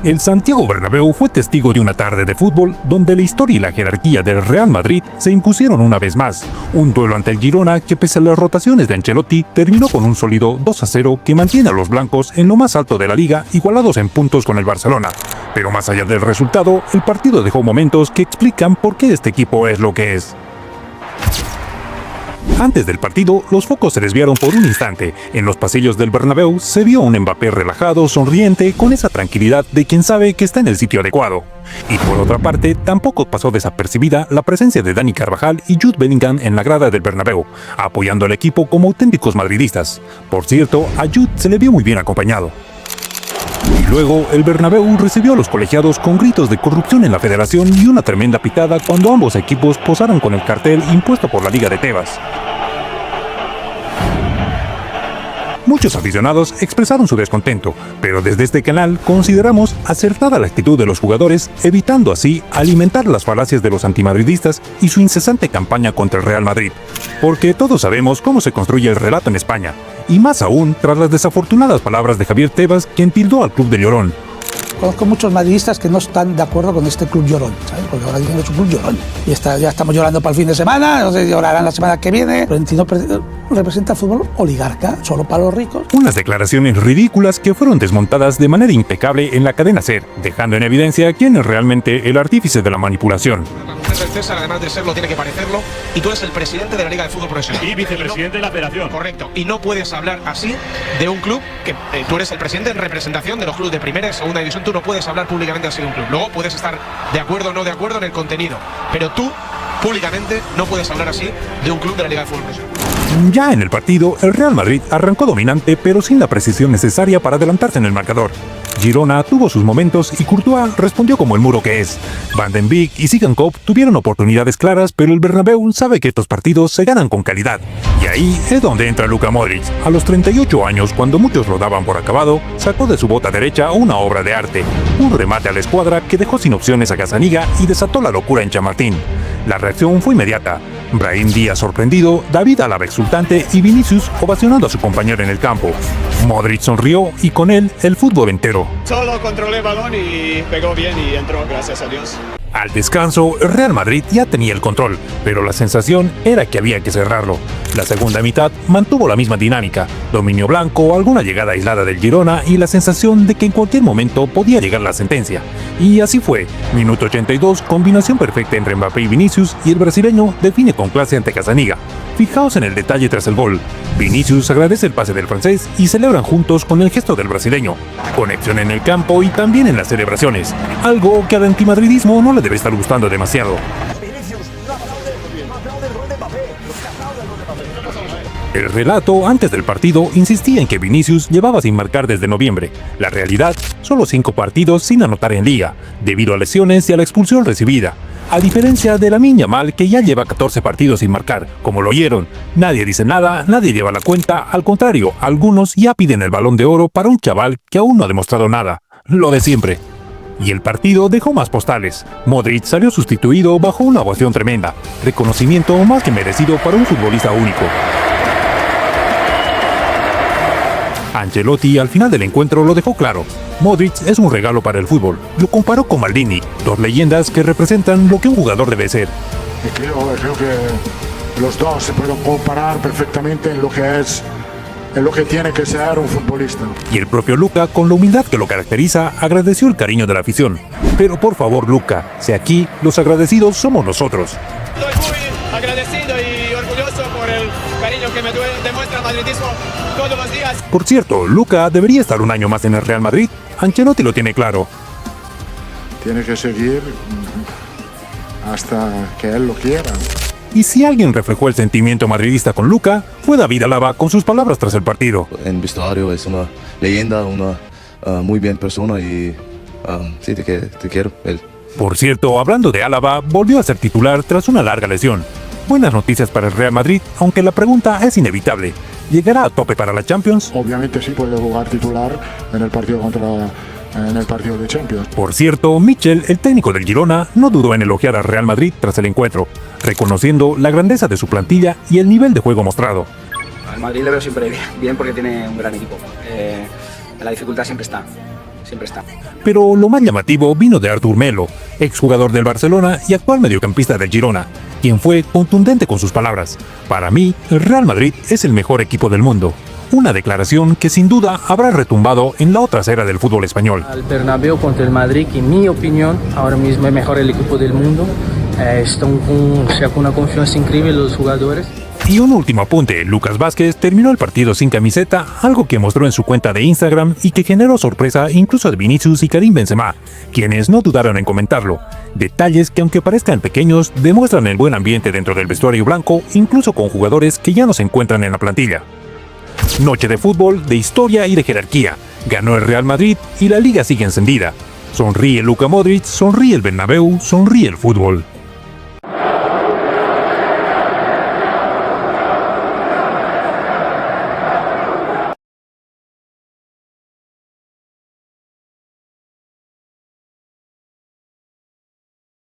El Santiago Bernabéu fue testigo de una tarde de fútbol donde la historia y la jerarquía del Real Madrid se impusieron una vez más. Un duelo ante el Girona que, pese a las rotaciones de Ancelotti, terminó con un sólido 2-0 que mantiene a los blancos en lo más alto de la liga, igualados en puntos con el Barcelona. Pero más allá del resultado, el partido dejó momentos que explican por qué este equipo es lo que es. Antes del partido, los focos se desviaron por un instante. En los pasillos del Bernabéu se vio a un Mbappé relajado, sonriente, con esa tranquilidad de quien sabe que está en el sitio adecuado. Y por otra parte, tampoco pasó desapercibida la presencia de Dani Carvajal y Jude Bellingham en la grada del Bernabéu, apoyando al equipo como auténticos madridistas. Por cierto, a Jude se le vio muy bien acompañado. Y luego, el Bernabéu recibió a los colegiados con gritos de corrupción en la federación y una tremenda pitada cuando ambos equipos posaron con el cartel impuesto por la Liga de Tebas. Muchos aficionados expresaron su descontento, pero desde este canal consideramos acertada la actitud de los jugadores, evitando así alimentar las falacias de los antimadridistas y su incesante campaña contra el Real Madrid. Porque todos sabemos cómo se construye el relato en España, y más aún tras las desafortunadas palabras de Javier Tebas, quien tildó al club de llorón. Conozco muchos madridistas que no están de acuerdo con este club llorón, ¿sabes? Porque ahora dicen que es un club llorón. Y ya estamos llorando para el fin de semana, no sé si llorarán la semana que viene. Florentino representa el fútbol oligarca, solo para los ricos. Unas declaraciones ridículas que fueron desmontadas de manera impecable en la cadena SER, dejando en evidencia quién es realmente el artífice de la manipulación. El César, además de serlo, tiene que parecerlo, y tú eres el presidente de la Liga de Fútbol Profesional. Y vicepresidente de la Federación. Correcto. Y no puedes hablar así de un club que tú eres el presidente en representación de los clubes de primera y segunda división. Tú no puedes hablar públicamente así de un club. Luego puedes estar de acuerdo o no de acuerdo en el contenido, pero tú públicamente no puedes hablar así de un club de la Liga de Fútbol Profesional. Ya en el partido, el Real Madrid arrancó dominante, pero sin la precisión necesaria para adelantarse en el marcador. Girona tuvo sus momentos y Courtois respondió como el muro que es. Van den Beek y Sigankov tuvieron oportunidades claras, pero el Bernabéu sabe que estos partidos se ganan con calidad. Y ahí es donde entra Luka Modric. A los 38 años, cuando muchos lo daban por acabado, sacó de su bota derecha una obra de arte. Un remate a la escuadra que dejó sin opciones a Gazzaniga y desató la locura en Chamartín. La reacción fue inmediata. Brahim Díaz sorprendido, David Alaba exultante y Vinicius ovacionando a su compañero en el campo. Modric sonrió y con él el fútbol entero. Solo controlé el balón y pegó bien y entró, gracias a Dios. Al descanso, el Real Madrid ya tenía el control, pero la sensación era que había que cerrarlo. La segunda mitad mantuvo la misma dinámica, dominio blanco, alguna llegada aislada del Girona y la sensación de que en cualquier momento podía llegar la sentencia. Y así fue. Minuto 82, combinación perfecta entre Mbappé y Vinicius y el brasileño define con clase ante Gazzaniga. Fijaos en el detalle tras el gol. Vinicius agradece el pase del francés y celebran juntos con el gesto del brasileño. Conexión en el campo y también en las celebraciones, algo que al antimadridismo no le debe estar gustando demasiado. El relato antes del partido insistía en que Vinicius llevaba sin marcar desde noviembre. La realidad, solo 5 partidos sin anotar en liga, debido a lesiones y a la expulsión recibida. A diferencia de Lamine Yamal, que ya lleva 14 partidos sin marcar. Como lo oyeron, nadie dice nada, nadie lleva la cuenta, al contrario, algunos ya piden el Balón de Oro para un chaval que aún no ha demostrado nada. Lo de siempre. Y el partido dejó más postales. Modric salió sustituido bajo una ovación tremenda. Reconocimiento más que merecido para un futbolista único. Ancelotti al final del encuentro lo dejó claro. Modric es un regalo para el fútbol. Lo comparó con Maldini, dos leyendas que representan lo que un jugador debe ser. Creo que los dos se pueden comparar perfectamente en lo que tiene que ser un futbolista. Y el propio Luka, con la humildad que lo caracteriza, agradeció el cariño de la afición. Pero por favor, Luka, si aquí los agradecidos somos nosotros. Estoy muy agradecido y orgulloso por el cariño que me demuestra el madridismo todos los días. Por cierto, Luka debería estar un año más en el Real Madrid. Ancelotti lo tiene claro. Tiene que seguir hasta que él lo quiera. Y si alguien reflejó el sentimiento madridista con Luka, fue David Alaba con sus palabras tras el partido. En vestuario es una leyenda, una muy bien persona y sí, te quiero, él. Por cierto, hablando de Alaba, volvió a ser titular tras una larga lesión. Buenas noticias para el Real Madrid, aunque la pregunta es inevitable. ¿Llegará a tope para la Champions? Obviamente sí puede jugar titular en el partido de Champions. Por cierto, Michel, el técnico del Girona, no dudó en elogiar al Real Madrid tras el encuentro, reconociendo la grandeza de su plantilla y el nivel de juego mostrado. Al Madrid le veo siempre bien porque tiene un gran equipo. La dificultad siempre está. siempre está. Pero lo más llamativo vino de Artur Melo, exjugador del Barcelona y actual mediocampista del Girona, quien fue contundente con sus palabras. Para mí, el Real Madrid es el mejor equipo del mundo. Una declaración que sin duda habrá retumbado en la otra acera del fútbol español. Al Bernabéu contra el Madrid, que en mi opinión ahora mismo es mejor el equipo del mundo. Están con una confianza increíble los jugadores. Y un último apunte, Lucas Vázquez terminó el partido sin camiseta, algo que mostró en su cuenta de Instagram y que generó sorpresa incluso de Vinicius y Karim Benzema, quienes no dudaron en comentarlo. Detalles que, aunque parezcan pequeños, demuestran el buen ambiente dentro del vestuario blanco, incluso con jugadores que ya no se encuentran en la plantilla. Noche de fútbol, de historia y de jerarquía. Ganó el Real Madrid y la liga sigue encendida. Sonríe Luka Modric, sonríe el Bernabéu, sonríe el fútbol.